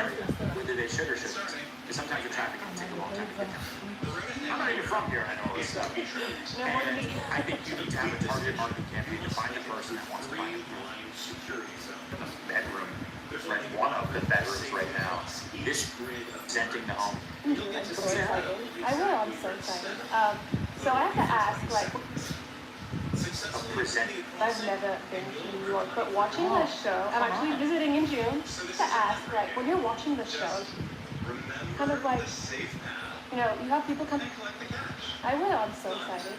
whether they should or shouldn't. Because sometimes the traffic can take a long time to get down. I'm not even from here, I know all this stuff. And I think you need to have a targeted marketing campaign to find the person that wants to buy it. The bedroom, right? One of the bedrooms right now. This presenting the home. I'm so excited. I will, I'm so excited. So I have to ask, like, I've never been to New York, but watching this show, I'm actually visiting in June, to ask, like, when you're watching the show, kind of like, you know, you have people come, I will, I'm so excited.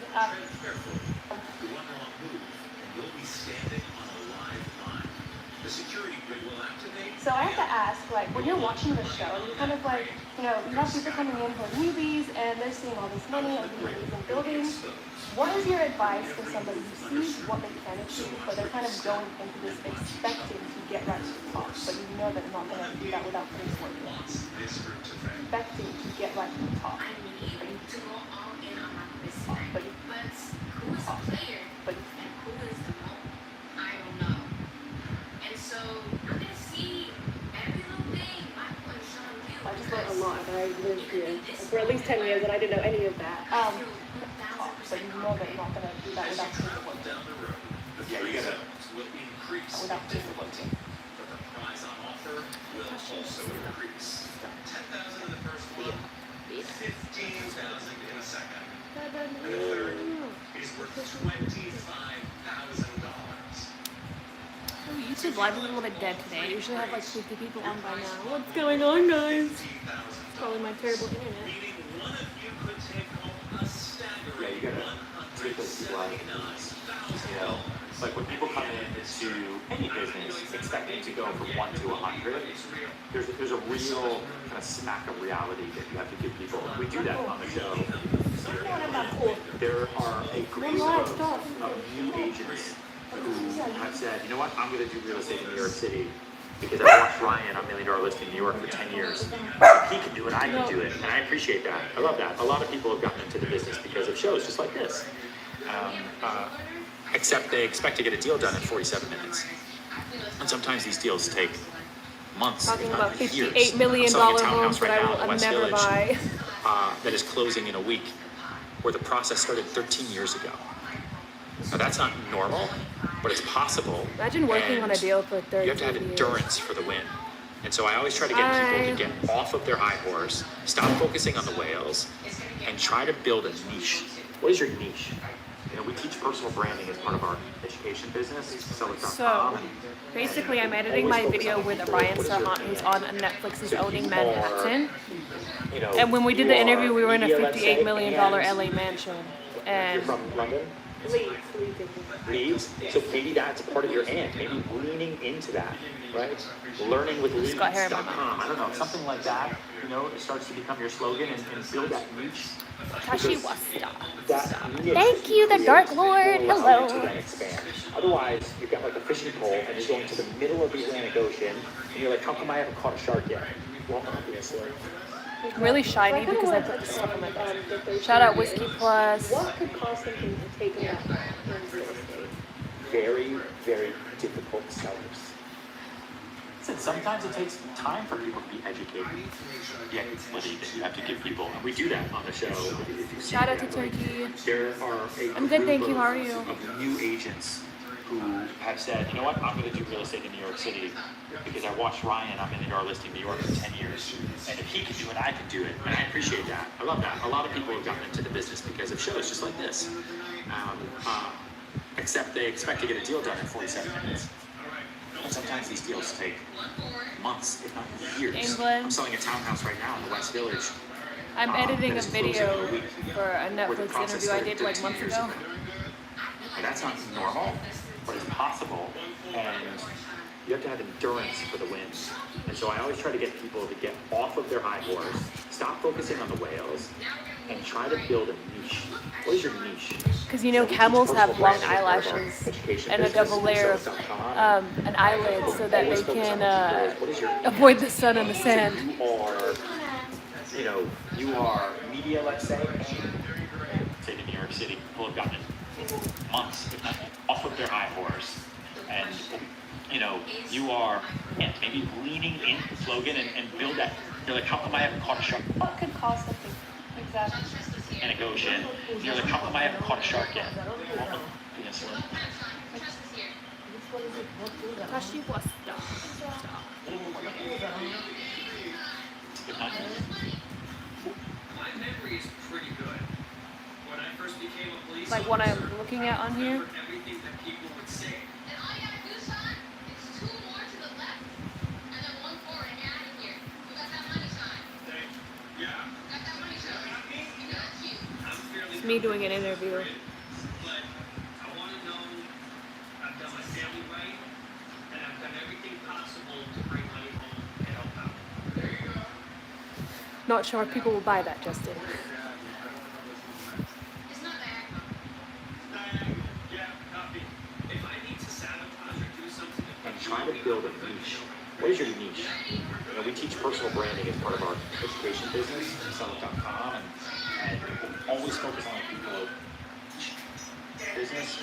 So I have to ask, like, when you're watching the show, you kind of like, you know, you have people coming in for newbies and they're seeing all this money and these buildings. What is your advice for somebody who sees what they can achieve, but they're kind of going into this expecting to get right to the top, but you know they're not going to do that without putting work in? Expecting to get right to the top. I need to go all in on my business. But who is the player and who is the mo? I don't know. And so I'm going to see every little thing. My point is showing you. I just learned a lot, and I lived here for at least 10 years, and I didn't know any of that. But you know that you're not going to do that without people working. Yeah, you gotta. Without people working. But the prize on offer will also increase. 10,000 in the first one, 15,000 in the second. And the third is worth $25,000. YouTube Live is a little bit dead today. I usually have like 50 people on by now. What's going on, guys? Probably my terrible internet. Meaning one of you could take home a staggering Yeah, you gotta treat those people like, you know, like when people come into any business expecting to go from 1 to 100, there's a real kind of smack of reality that you have to give people. We do that on the show. There are a group of new agents who have said, you know what, I'm going to do real estate in New York City because I watched Ryan on $1 Million Listing in New York for 10 years. He can do it, I can do it, and I appreciate that. I love that. A lot of people have gotten into the business because of shows just like this. Except they expect to get a deal done in 47 minutes. And sometimes these deals take months, Talking if about not years. $58 million I'm selling a homes townhouse that right I now will in the West never Village buy. that is closing in a week, where the process started 13 years ago. Now that's not normal, but it's possible. Imagine working on a deal for 30 You have to have years. endurance for the win. And so I always try to get people to get off of their high horse, stop focusing on the whales, and try to build a niche. What is your niche? You know, we teach personal branding as part of our education business, Sellers.com. So, basically, I'm editing my video with Ryan Serhant, who's on Netflix's Owning Manhattan. You know, And when we did the interview, we were in a media, let's say, $58 million and LA mansion. You're And from London? Leads. So maybe that's part of your end. Maybe leaning into that, right? Learning with got hair in my leads.com. I don't know, something like that. You know, it starts to become your slogan and build that niche. Tashi Wasta. That niche Thank you, the Dark Lord. will allow you to Hello. then expand. Otherwise, you've got like a fishing pole and you're going to the middle of the Atlantic Ocean and you're like, how come I haven't caught a shark yet? Well, obviously. I'm really shiny because I put this stuff on my face. Shout out Whiskey Plus. What could cause something to take off in real estate? Very, very difficult sellers. Listen, sometimes it takes time for people to be educated. The equity that you have to give people, and we do that on the show. Shout out to Turkey. There are a I'm good, thank you. How are group you? of new agents who have said, you know what, I'm going to do real estate in New York City because I watched Ryan on $1 Million Listing New York for 10 years. And if he can do it, I can do it. And I appreciate that. I love that. A lot of people have gotten into the business because of shows just like this. Except they expect to get a deal done in 47 minutes. And sometimes these deals take months, if not years. England. I'm selling a townhouse right now in the West Village. I'm editing that a is closing in video a week, for a where the Netflix process interview I started did like 13 months years ago. And that's not normal, but it's possible. And you have to have endurance for the wins. And so I always try to get people to get off of their high horse, stop focusing on the whales, and try to build a niche. What is your niche? Because you know camels have long eyelashes and a double layer of an eyelid so that they can avoid the sun and the sand. You are media, let's say to New York City, people have gotten months, if not off of their high horse. And, you are and maybe leaning into the slogan and build that. You're like, how come I haven't caught a shark? What could cause something exactly? And it goes in. You're like, how come I haven't caught a shark yet? Well, yes, well, if not, My memory is pretty good. When I first became a police Like what officer, I'm looking at on I here. remembered everything that people would say. And all you gotta do, son, is 2 more to the left, and then 1 forward, and you're out of here. You got that money, son. Yeah, Got that money, son. You got you. I'm fairly It's me doing an interview. but I want to know I've done my family right, and I've done everything possible to bring money home and help out. There you go. Not sure if people will buy that, Justin. It's not diagonal. Diagonal. Yeah, copy. If I need to sabotage or do something and try to build a niche. What is your niche? You know, we teach personal branding as part of our education business, serhant.com, and always focus on people business.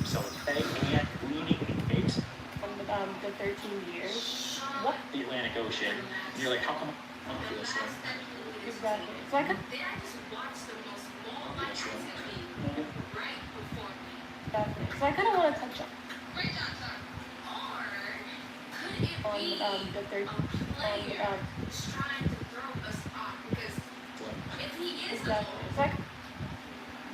So and leaning into The 13 years. What the Atlantic Ocean. And you're like, how come I'm not listening? exactly? So I could Then I just watched the most ball-like activity right before me. definitely. So I kind of want to touch Great job, son. Or could it on be the third a player trying to throw us off? Because if he is the exactly. ball, So I could,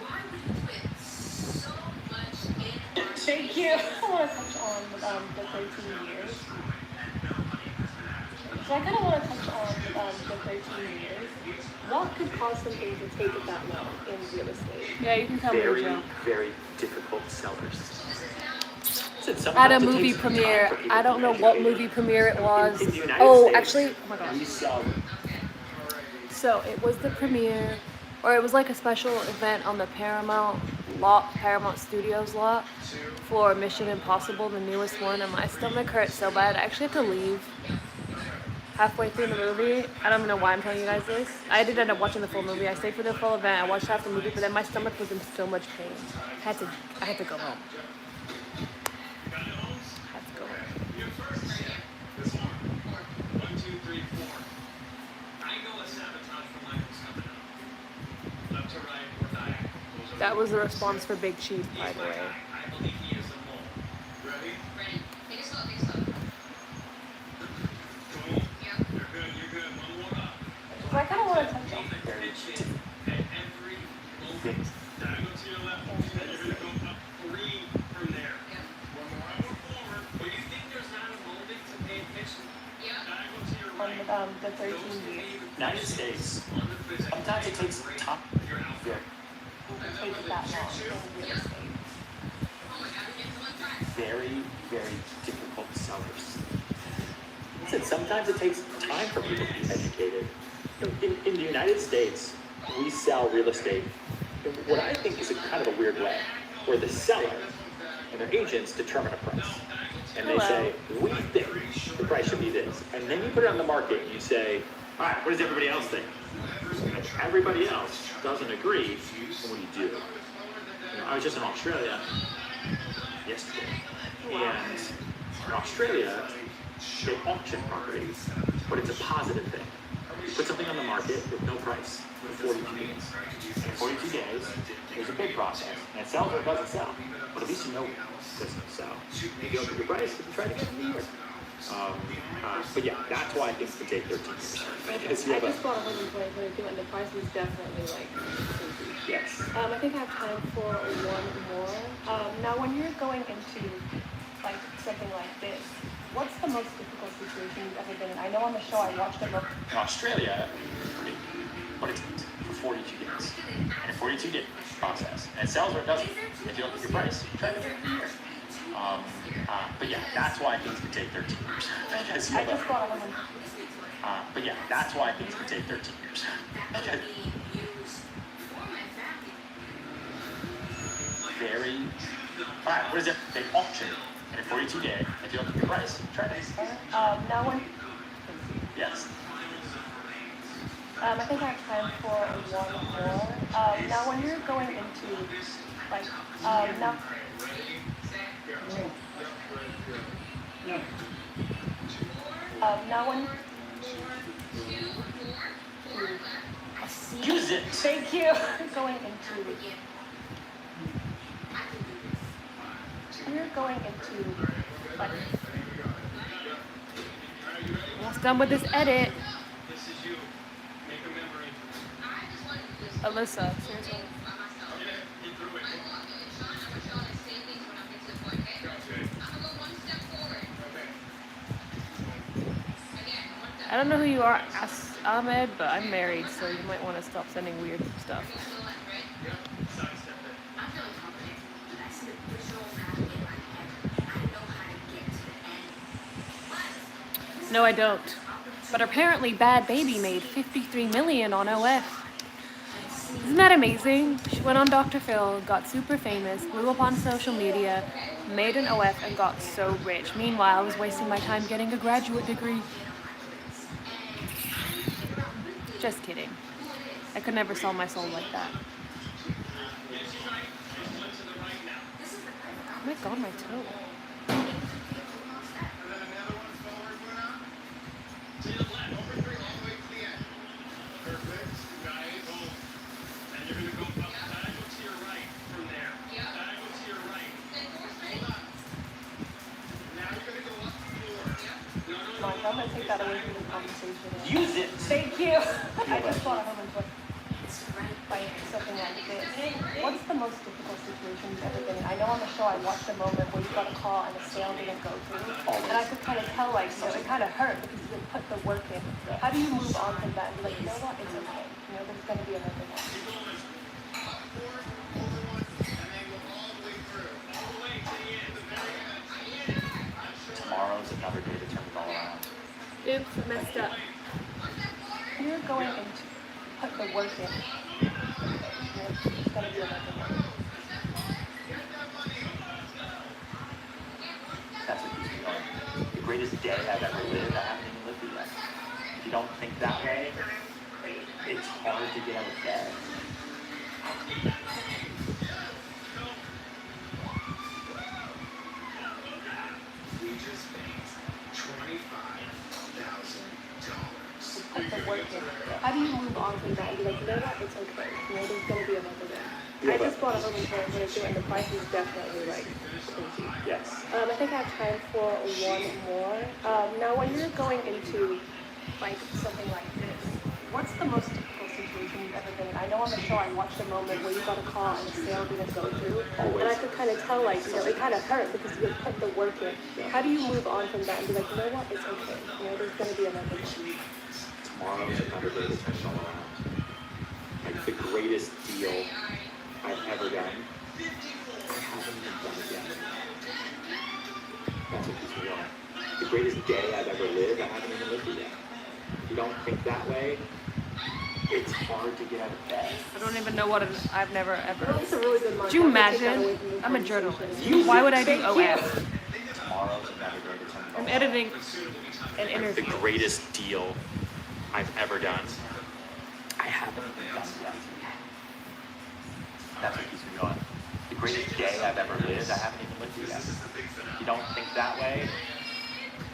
why would you put so much in? thank you. I want to touch on the 13 years. So I kind of want to touch on the 13 years. What could cause something to take it that long in real estate? Yeah, you can tell me, Very, Joe. very difficult sellers. Listen, At sometimes a it movie takes premiere. time for people I to don't know be what educated. movie premiere it was. In the United Oh, States, actually, oh my gosh. we sell So it was the premiere, or it was like a special event on the Paramount lot, Paramount Studios lot for Mission Impossible, the newest one, and my stomach hurt so bad. I actually had to leave halfway through the movie. I don't even know why I'm telling you guys this. I did end up watching the full movie. I stayed for the full event. I watched half the movie, but then my stomach was in so much pain. I had to go home. I had to go home. You first. This one. 1, 2, 3, 4. I know a sabotage for Michael's coming up. Left to right or diagonal. Those are That was the response for Big Cheese, by He's the my way. guy. I believe he is a mole. Ready? Ready? Take it slow, take it slow. Cool. Yep. You're good. One more up. So I kind of want to touch on Pay attention at every moment. Diagonal to your left. And you're going to go up 3 from there. Yep. One more up or forward. When you think there's not a moment to pay attention, Yep. diagonal to your on right. the 13 years. United States. On the physics. Sometimes it takes time. You're out. Yeah. Take it that long in real estate. Oh my God, we get to one track. Very, very difficult sellers. Listen, sometimes it takes time for people to be educated. In the United States, we sell real estate in what I think is a kind of a weird way, where the seller and their agents determine a price. And they say, we think the price should be this. And then you put it on the market and you say, all right, what does everybody else think? And if everybody else doesn't agree, then what do? You know, I was just in Australia yesterday, and in Australia, they auction properties, but it's a positive thing. You put something on the market with no price for 42 days. And in 42 days, there's a bid process, and it sells or it doesn't sell. But at least you know it doesn't sell. You go to your price, you can try to get it in the year. But yeah, that's why I think it could take 13 years. Because you I have a, just bought a home in 2022 and the price was definitely like crazy. yes. I think I have time for one more. Now, when you're going into like something like this, what's the most difficult situation you've ever been in? I know on the show I watched them. In Australia, but it's for 42 days. And a 42 day process. And it sells or it doesn't. If you look at your price, try to get it in a year. But yeah, that's why things could take 13 years. Because you I have just a, bought a home in but yeah, that's why things could take 13 years. That could be used for my family. Very. All right, what is it? They auction in a 42 day. If you look at your price, try to. now when Yes. I think I have time for one more. Now when you're going into like now. Now when Use it. thank you. Going into we're going into like Almost done with this edit. This is you. Make a memory. Alyssa, seriously. Get through it. I don't know who you are, Ahmed, but I'm married, so you might want to stop sending weird stuff. Sidestep it. I'm feeling confident. That's the visual map in my head. I know how to get to the end. No, I don't. But apparently Bad Baby made 53 million on OF. Isn't that amazing? She went on Dr. Phil, got super famous, blew up on social media, made an OF, and got so rich. Meanwhile, I was wasting my time getting a graduate degree. Just kidding. I could never sell my soul like that. Oh my god, my toe. To your left. Over 3 all the way to the end. Perfect. Nice. And you're gonna go up. Diagonal to your right from there. Diagonal to your right. Hold on. Now you're gonna go up 4. Mike, I'm gonna take that away from the conversation. Use it. Thank you. I just thought of it like something like this. What's the most difficult situation you've ever been in? I know on the show I watched a moment where you got a call and the sale didn't go through. And I could kind of tell like, you know, it kind of hurt because you didn't put the work in. How do you move on from that and be like, you know what, it's okay. You know, there's gonna be another one. Up 4, over 1, and then go all the way through. All the way to the end. The very end. I'm sure. Tomorrow's another day to turn it all around. Oops, messed up. You're going and put the work in. You know, there's gonna be another one. That's what keeps me going. The greatest day I've ever lived, I haven't even lived it yet. If you don't think that way, it's hard to get out of bed. We just made $25,000. Put the work in. How do you move on from that and be like, you know what, it's okay. You know, there's gonna be another one. I just bought a home insurance when it's doing the price is definitely like crazy. Yes. I think I have time for one more. Now, when you're going into like something like this, what's the most difficult situation you've ever been in? I know on the show I watched a moment where you got a call and the sale didn't go through, and I could kind of tell like, you know, it kind of hurt because you didn't put the work in. How do you move on from that and be like, you know what, it's okay. You know, there's gonna be another one. Tomorrow's another day to turn it all around. Like the greatest deal I've ever done, I haven't even done it yet. That's what keeps me going. The greatest day I've ever lived, I haven't even lived it yet. If you don't think that way, it's hard to get out of bed. I don't even know what I've never ever. It's a really good month. Could you I'm gonna take that away imagine? from the I'm a conversation. journalist. Why would I do OF? Tomorrow's another day to turn it all I'm around. editing an The interview. greatest deal I've ever done, I haven't even done it yet. That's what keeps me going. The greatest day I've ever lived, I haven't even lived it yet. If you don't think that way,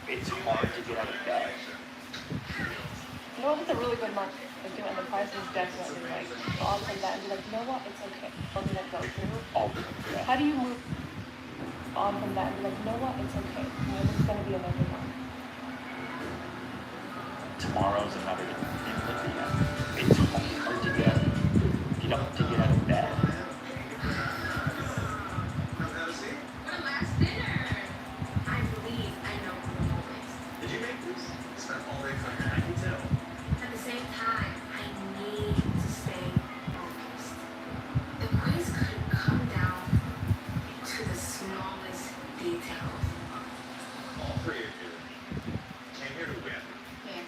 it's hard to get out of bed. You know, it's a really good month. Like, you know, and the price is definitely like on from that and be like, you know what, it's okay. I'll let go through. All the yeah. How do you move on from that and be like, you know what, it's okay. You know, there's gonna be another one. Tomorrow's another day. It's hard to get, you know, to get out of bed. What a last dinner! I believe I know who the moment. Did you make this? Spent all day cooking. I can tell. At the same time, I need to stay focused. The quiz could come down to the smallest details. All 3 of you came here to win. Yeah.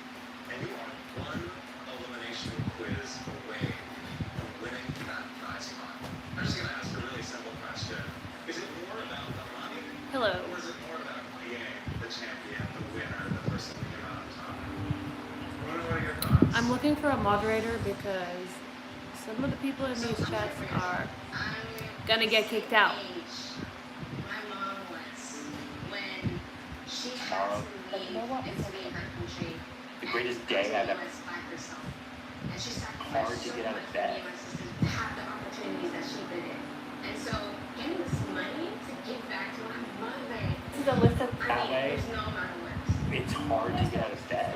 And you are one elimination quiz away from winning that prize pot. I'm just going to ask a really simple question. Is it more about the money? Hello. Or is it more about being the champion, the winner, the person who came out on top? What are your thoughts? I'm looking for a moderator because some of the people in these chats are gonna get kicked out. My mom was when tomorrow. But you know what? It's okay. The greatest day I've ever. Hard to get out of bed. Have the opportunities that she didn't. And so getting this money to give back to my mother. This is a list of That way, There's no amount of words. it's hard to get out of bed.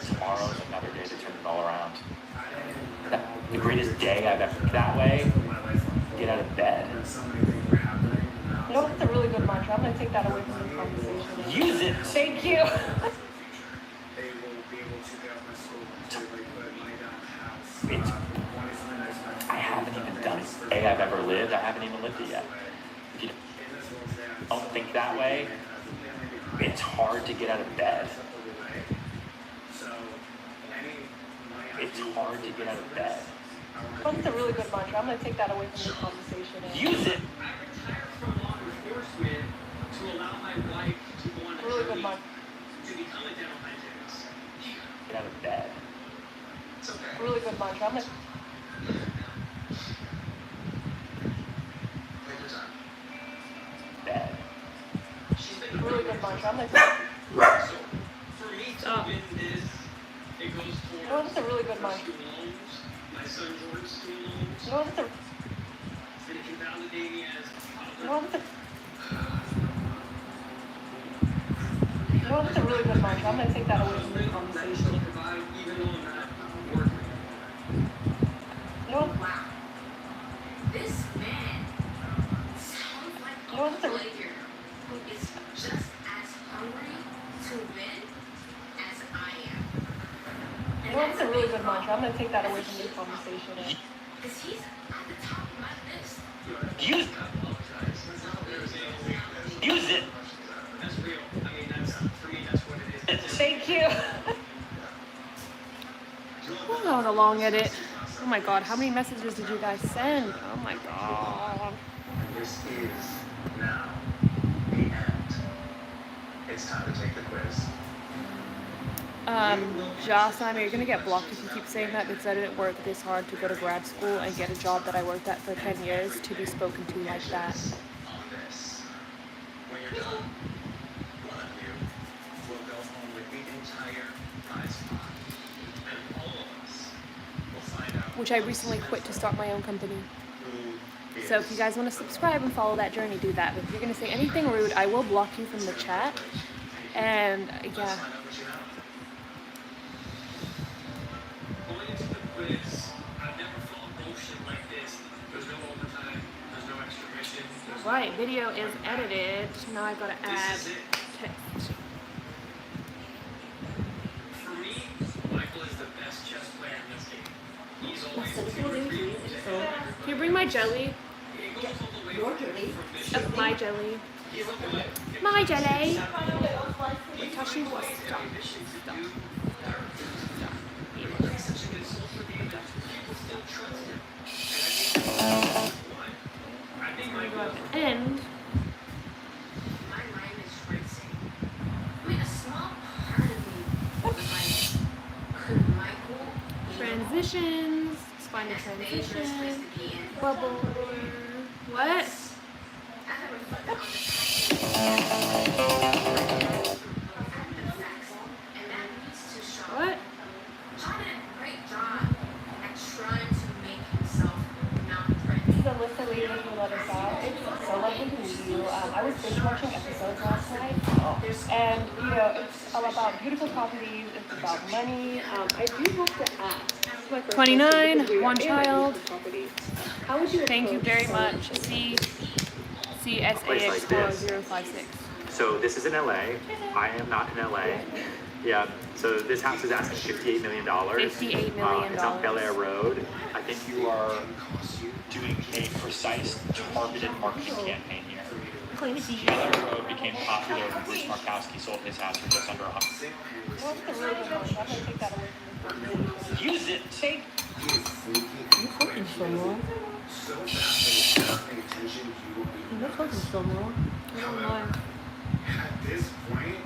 Tomorrow's another day to turn it all around. The greatest day I've ever. That way, get out of bed. You know, it's a really good mantra. I'm going to take that away from this conversation. Use it. Thank you. It's, I haven't even done a day I've ever lived. I haven't even lived it yet. If you don't think that way, it's hard to get out of bed. It's hard to get out of bed. That's a really good mantra. I'm going to take that away from this conversation. Use it. I retired from law enforcement to allow my wife to go on a Really good journey mantra. to become a dental hygienist. Get out of bed. It's okay. Really good mantra. I'm going to... Take your time. Bed. She's been Really good mantra. I'm going to... So, for me to win this, it goes You know, towards that's a really good mantra. student loans, my son George's student loans, You know, that's a... and invalidating as a You father. know, that's a... You know, that's a really good mantra. I'm going to take that away from this conversation. Provide even though I'm not working. You know, Wow. This man sounds like You know, a that's a- player who is just as hungry to win as I am. you know, that's a really good mantra. I'm going to take that away from this conversation. Because he's at the top of my list. Use Use it. That's real. I mean, that's, for me, that's what it is. Thank you. Oh, that was a long edit. Oh my god, how many messages did you guys send? Oh my god. This is now the end. It's time to take the quiz. Joss, you're gonna get blocked if you keep saying that because I didn't work this hard to go to grad school and get a job that I worked at for 10 years to be spoken to like that. On this. When you're done, one of you will go home with the entire prize pot. And all of us will find out Which I recently quit to start my own company. who is So if you guys want to subscribe and follow that journey, do that. But if you're gonna say anything rude, I will block you from the chat. And yeah. find out what you know. Going into the quiz, I've never felt emotion like this. There's no overtime, there's no extra mission. There's Right, video is edited. Now I gotta add This is it. text. For me, Michael is the best chess player in this game. He's always Can you bring my jelly? He goes all the way from mission. My jelly. He's like a My jelly. Tashi was stop. He's such a good social game that people still trust him. And I think Michael And My mind is racing. I mean, a small part of me was like, could Michael be transitions. Let's find a as dangerous place transition. to be in? Bubble. What? As I reflect on the past year, and that leads to Sean. What? Sean did a great job at trying to make himself not This is threatening. a list of ladies who let us out. It's so lovely to meet you. I was binge watching episodes last night. And, you know, it's all about beautiful properties. It's about money. I do have to ask. 29, one child. How would you Thank you very much. Place like this. CSAX4056. So this is in LA. I am not in LA. Yeah. So this house is asking $58 million. $58 million. It's on Bel Air Road. I think you are doing a precise, targeted marketing campaign here. Bel Air Road became popular when Bruce Markowski sold his house for just under $100. What's the really good one? I'm going to take that away from this conversation. Use it. Take You fucking so long. So fast that you're not paying attention, you will be. You're fucking so long. I don't know. At this point,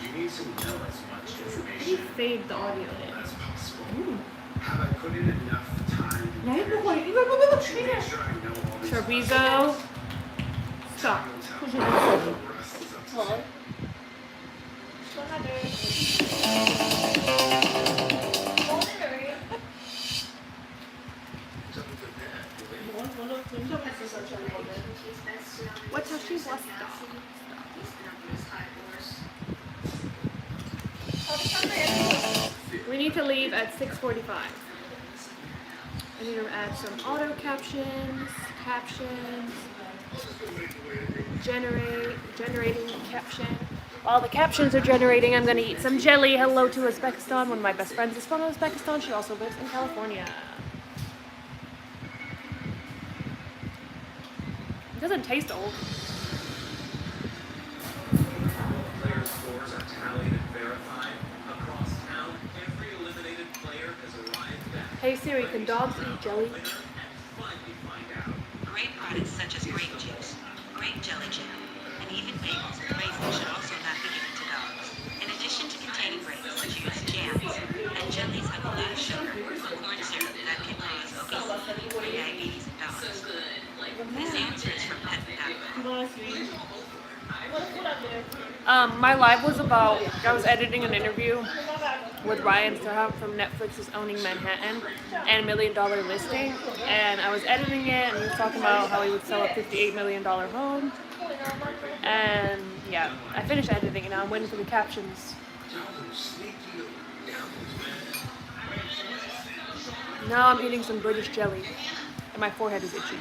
you need to know as much You information fade the audio in. as possible. Have I put in enough time Yeah, and you're energy going- to make sure I know all these Chorizo. Stop. Time will tell. The rest is up to you. We need to leave at 6:45. I need to add some auto captions, generating caption. While the captions are generating, I'm gonna eat some jelly. Hello to Uzbekistan. One of my best friends is from Uzbekistan. She also lives in California. It doesn't taste old. Player scores are tallied and verified. Across town, every eliminated player has arrived back. Hey Siri, can dogs eat jelly? And finally find out. Grape products such as grape juice, grape jelly jam, and even bagels and raisins should also not be given to dogs. In addition to containing grapes, juice, jams, and jellies have a lot of sugar or corn syrup that can cause obesity or diabetes in dogs. This answer is from pet.com. My live was about, I was editing an interview with Ryan Serhant from Netflix's Owning Manhattan and $1 Million Listing, and I was editing it and he was talking about how he would sell a $58 million home, and yeah, I finished editing it now. I'm waiting for the captions. Now I'm eating some British jelly and my forehead is itchy.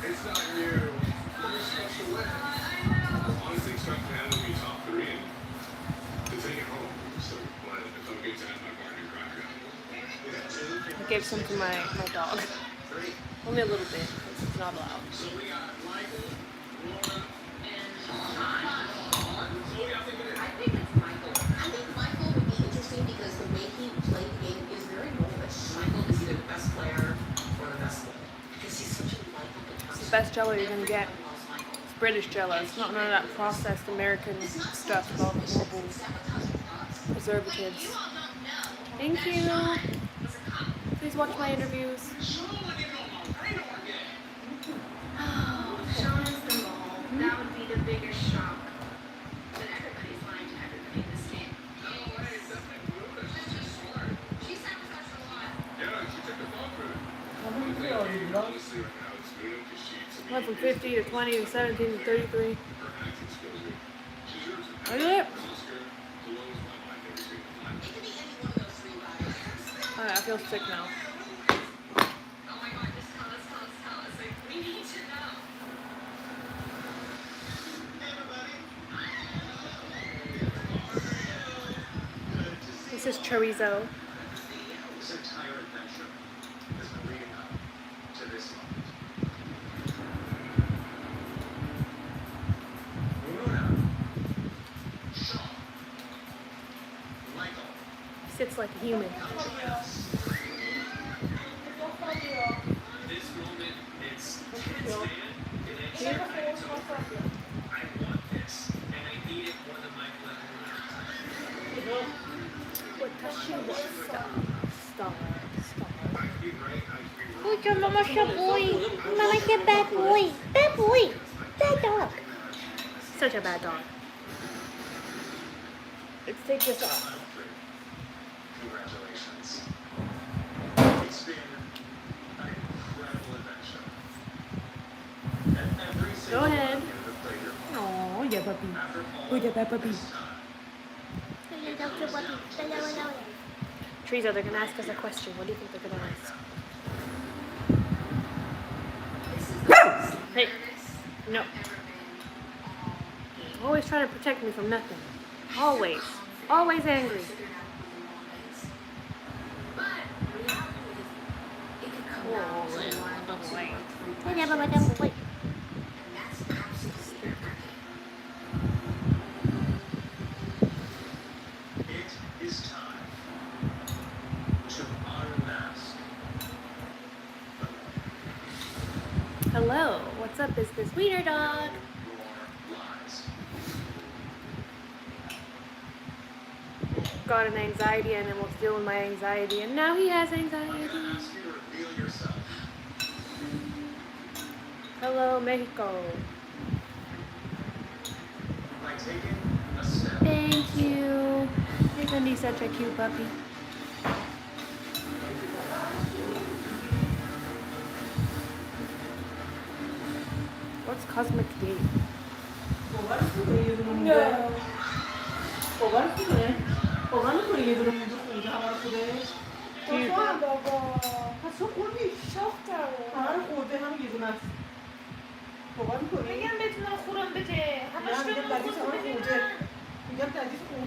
It's not you. You're supposed to win. Honestly, expect to have me top 3 and to take it home. So, but if I'm good to have my partner cracker. I gave some to my dog. Only a little bit, because it's not allowed. So we got Michael, Laura, and Ty. So what do y'all think it is? I think it's Michael. I think Michael would be interesting because the way he played the game is very bullish. Michael is either the best player or the best player. Because he's such a likable person. It's the best jello you're gonna get. It's British jello. It's not none of that processed American stuff with all the horrible preservatives. Thank you. Please watch my interviews. Sean is the mole. That would be the biggest shock. But everybody's lying to everybody in this game. She sacrificed a lot. Yeah, she took the fall for it. Honestly, right now, it's good because she Went from 50 to 20 to 17 to 33. her acting skills are. She deserves it. Look at it. Oscar blows my mind every single time. It could be any one of those 3 riders. I feel sick now. Oh my god, just tell us. Like, we need to know. This is chorizo. This entire adventure has been leading up to this moment. Luna, Sean, Michael, Sits like a human. this moment, it's tense, man. And it's over. I want this, and I need it more than Michael and Luna. Stop. I could be right, I could be wrong. Good job, Mama, good boy. Mama's a bad boy. Bad boy. Bad dog. Such a bad dog. Let's take this off. Congratulations. It's been an incredible adventure. And every single ahead. one of you that played your part. Oh, yeah, puppy. After all Good job, puppy. this time, Teresa, they're gonna ask us a question. What do you think they're gonna ask? Hey, no. Always trying to protect me from nothing. Always angry. it is time to unmask Hello, what's up? Is this wiener dog? your lies. Got an anxiety and was dealing with my anxiety, and now he has I'm anxiety. gonna ask you to reveal yourself. Hello, Mexico. By taking a step. Thank you. Isn't he such a cute puppy? What's cosmic date?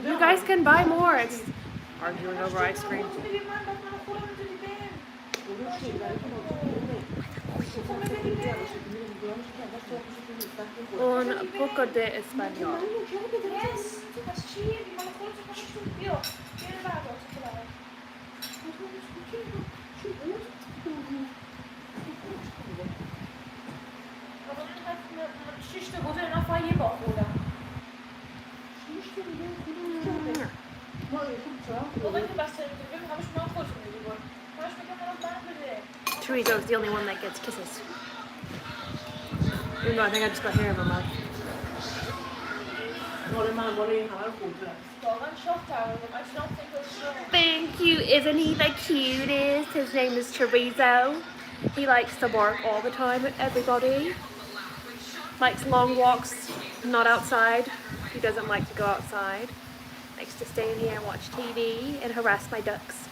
You guys can buy more. It's arguing over ice cream. Un poco de español. Chorizo's the only one that gets kisses. Even though I think I just got hair in my mouth. Thank you. Isn't he the cutest? His name is Chorizo. He likes to bark all the time at everybody. Likes long walks, not outside. He doesn't like to go outside. Likes to stay in here and watch TV and harass my ducks.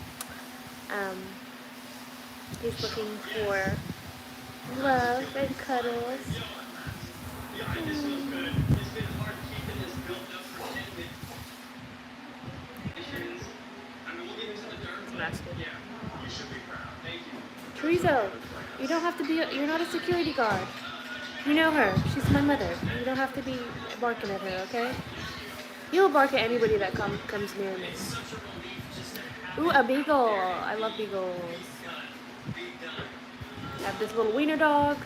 He's looking for love and cuddles. Chorizo, you don't have to be, you're not a security guard. You know her, she's my mother. You don't have to be barking at her, okay? You'll bark at anybody that comes near me. Ooh, a beagle. I love beagles. I have this little wiener dog.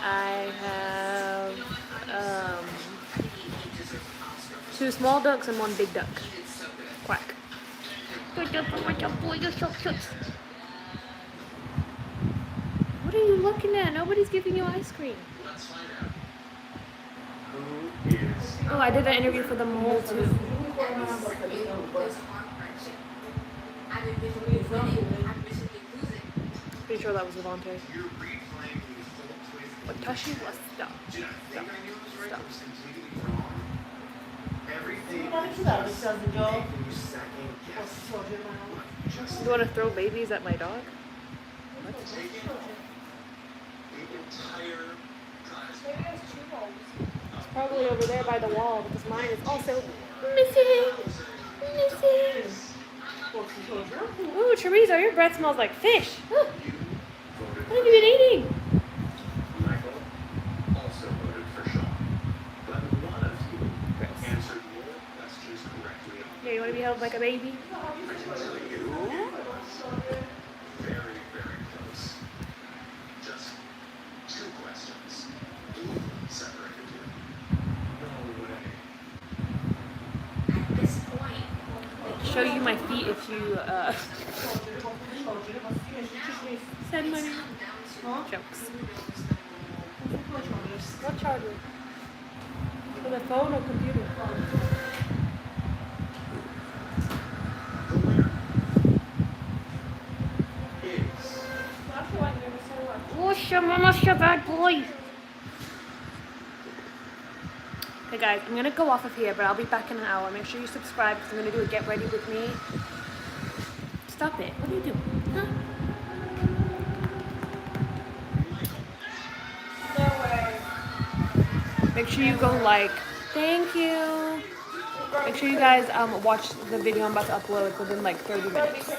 I have 2 small ducks and 1 big duck. Quack. What are you looking at? Nobody's giving you ice cream. Oh, I did an interview for the mole too. Pretty sure that was Levante. Watashi wa stop. You want to throw babies at my dog? What? It's probably over there by the wall because mine is also missing. Ooh, Chorizo, your breath smells like fish. What have you been eating? Michael also voted for Sean, but a lot of you answered more questions correctly. Yeah, you want to be held like a baby? I can tell you, very, very close. Just 2 questions separated you. No way. At this point, Show you my feet if you send money. Jokes. What charger? For the phone or computer? The winner is What's your bad boy? Okay guys, I'm gonna go off of here, but I'll be back in an hour. Make sure you subscribe because I'm gonna do a get ready with me. Stop it. What are you doing? Huh? Make sure you go like. Thank you. Make sure you guys watch the video I'm about to upload within like 30 minutes.